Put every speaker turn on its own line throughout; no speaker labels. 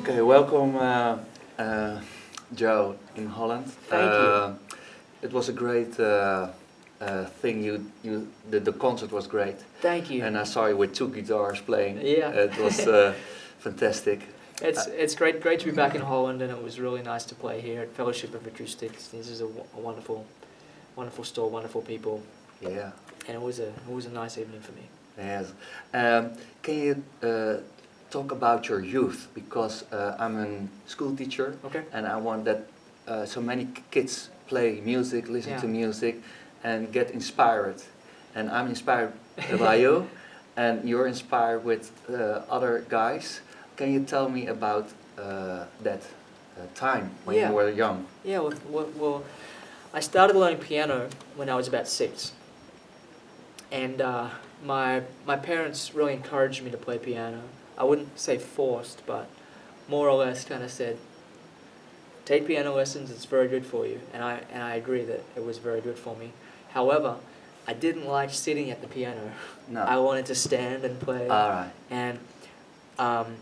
Okay, welcome, Joe, in Holland.
Thank you.
It was a great thing. The concert was great,
Thank you.
and I saw you with two guitars playing.
Yeah.
It was fantastic.
It's great to be back in Holland, and it was really nice to play here at Fellowship of Acoustics. This is a wonderful store, wonderful people,
Yeah.
and it was a nice evening for me.
Yes. Can you talk about your youth? Because I'm a school teacher,
Okay.
and I want that so many kids play music, listen
Yeah.
to music, and get inspired. And I'm inspired by you, and you're inspired with other guys. Can you tell me about that time when
Yeah.
you were young?
Yeah. Well, I started learning piano when I was about 6, and my parents really encouraged me to play piano. I wouldn't say forced, but more or less kind of said, take piano lessons, it's very good for you. And I agree that it was very good for me. However, I didn't like sitting at the piano.
No.
I wanted to stand and play.
All right.
And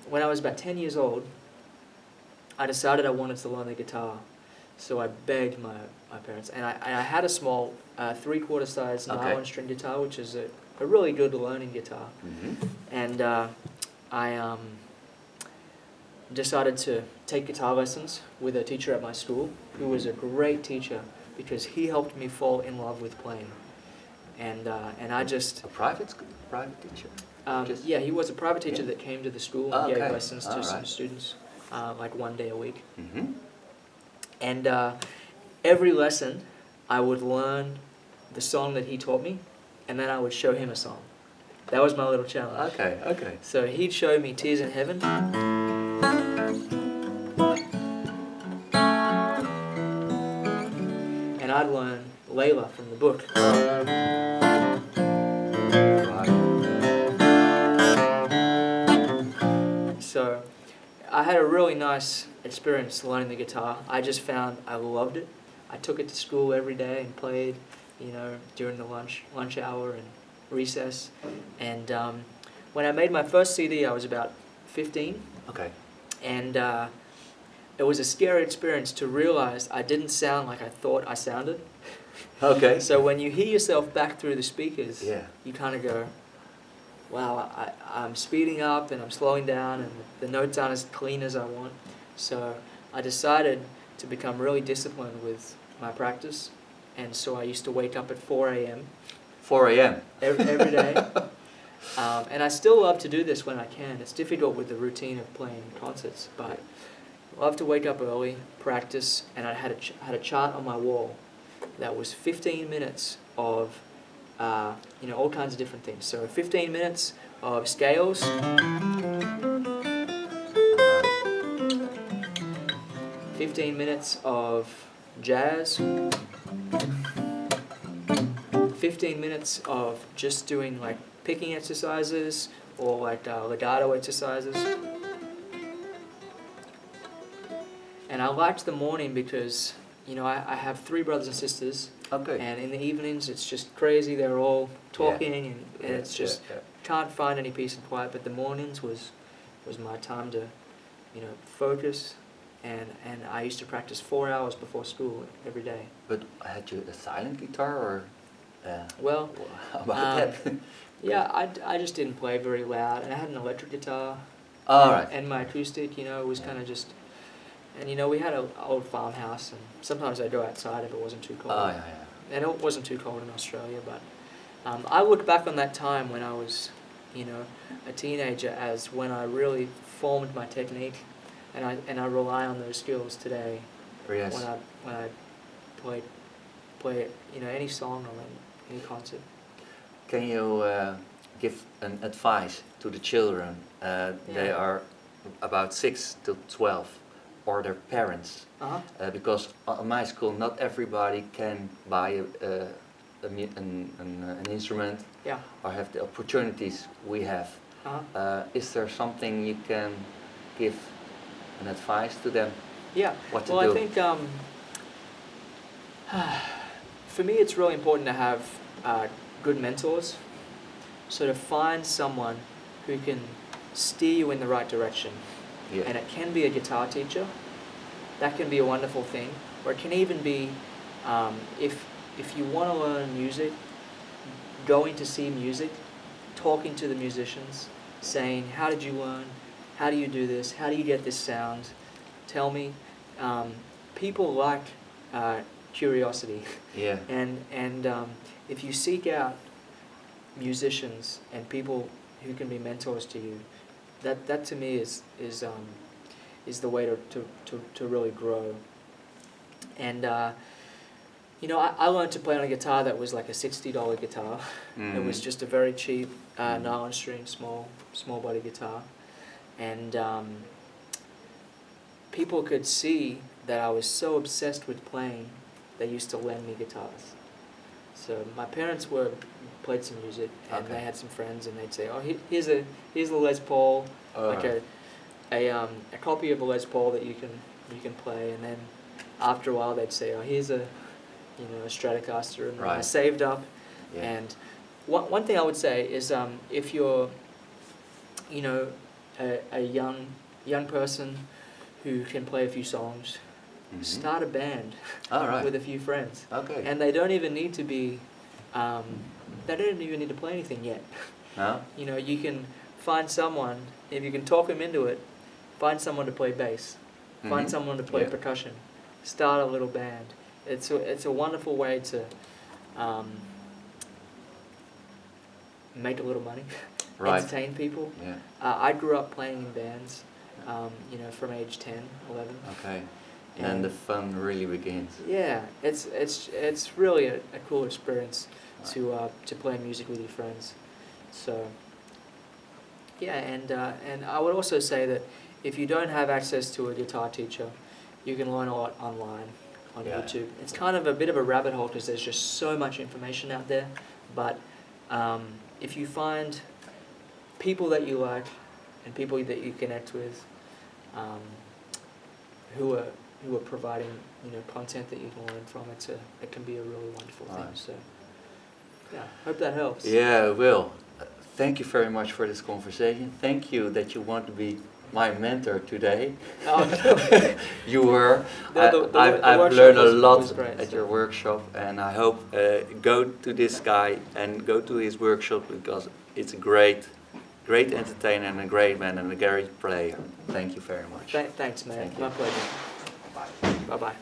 when I was about 10 years old, I decided I wanted to learn the guitar. So I begged my parents. And I had a small 3/4 size
Okay.
nylon string guitar, which is a really good learning guitar.
Mm-hmm.
And I decided to take guitar lessons with a teacher at my school, who was a great teacher because he helped me fall in love with playing. And I just
A private teacher? Just-
yeah, he was a private teacher
Yeah.
that came to the school and gave
Okay.
lessons to some
Alright.
students, like 1 day a week.
Mm-hmm.
And every lesson, I would learn the song that he taught me, and then I would show him a song. That was my little challenge.
Okay, okay.
So he'd show me Tears in Heaven. And I'd learn Layla from the book. So I had a really nice experience learning the guitar. I just found I loved it. I took it to school every day and played, during the lunch hour and recess. And when I made my first CD, I was about 15.
Okay.
And it was a scary experience to realize I didn't sound like I thought I sounded.
Okay.
So when you hear yourself back through the speakers,
Yeah.
you kind of go, wow, I'm speeding up and I'm slowing down and the notes aren't as clean as I want. So I decided to become really disciplined with my practice. And so I used to wake up at 4 a.m.
4 a.m.
every day. And I still love to do this when I can. It's difficult with the routine of playing concerts, but I love to wake up early, practice, and I had a chart on my wall that was 15 minutes of all kinds of different things. So 15 minutes of scales, 15 minutes of jazz, 15 minutes of just doing like picking exercises or like legato exercises. And I liked the morning because, I have 3 brothers and sisters.
Okay.
And in the evenings, it's just crazy. They're all talking, and it's just can't find any peace and quiet. But the mornings was my time to, focus. And I used to practice 4 hours before school every day.
But had you a silent guitar or?
Well,
How about that?
yeah, I just didn't play very loud, and I had an electric guitar.
All right.
And my acoustic, was kind of just. And we had an old farmhouse, and sometimes I'd go outside if it wasn't too cold.
Oh yeah.
And it wasn't too cold in Australia, but I look back on that time when I was, a teenager as when I really formed my technique, and I rely on those skills today
Yes.
when I play any song or any concert.
Can you give an advice to the children? They
Yeah.
are about 6 to 12, or their parents,
Uh-huh.
because on my school not everybody can buy an instrument
Yeah.
or have the opportunities we have.
Uh-huh.
Is there something you can give an advice to them?
Yeah.
What to
Well,
do?
I think for me it's really important to have good mentors. So to find someone who can steer you in the right direction.
Yeah.
and it can be a guitar teacher. That can be a wonderful thing, or it can even be if you want to learn music, going to see music, talking to the musicians, saying, how did you learn? How do you do this? How do you get this sound? Tell me. People like curiosity.
Yeah.
And if you seek out musicians and people who can be mentors to you, that to me is the way to really grow. And I learned to play on a guitar that was like a $60 guitar. It was just a very cheap nylon string, small body guitar, and people could see that I was so obsessed with playing. They used to lend me guitars. So my parents played some music, and
Okay.
they had some friends, and they'd say, "Oh, here's the Les Paul, like a copy of a Les Paul that you can play." And then after a while, they'd say, "Oh, here's a Stratocaster," and I
Right.
saved up.
Yeah.
And one thing I would say is, if you're, a young person who can play a few songs, start a band
All right.
with a few friends.
Okay.
And they don't even need to be, they don't even need to play anything yet.
No?
You can find someone, if you can talk them into it, find someone to play bass, find someone to play
Yeah.
percussion, start a little band. It's a wonderful way to make a little money,
Right.
entertain people.
Yeah.
I grew up playing in bands, from age 10, 11.
Okay. And then the fun really begins.
Yeah, it's really a cool experience to play music with your friends. So yeah, and I would also say that if you don't have access to a guitar teacher, you can learn a lot online on
Yeah.
YouTube. It's kind of a bit of a rabbit hole because there's just so much information out there. But if you find people that you like and people that you connect with, who are providing content that you can learn from, it can be a really wonderful thing.
Right.
So yeah, hope that helps.
Yeah, Will. Thank you very much for this conversation. Thank you that you want to be my mentor today.
Oh, no.
You were. I've
workshop
learned a
was
lot
great,
at
so.
your workshop, and I hope go to this guy and go to his workshop because it's a great entertainer and a great man and a great player. Thank you very much.
Thanks, man.
Thank you.
My pleasure. Bye-bye.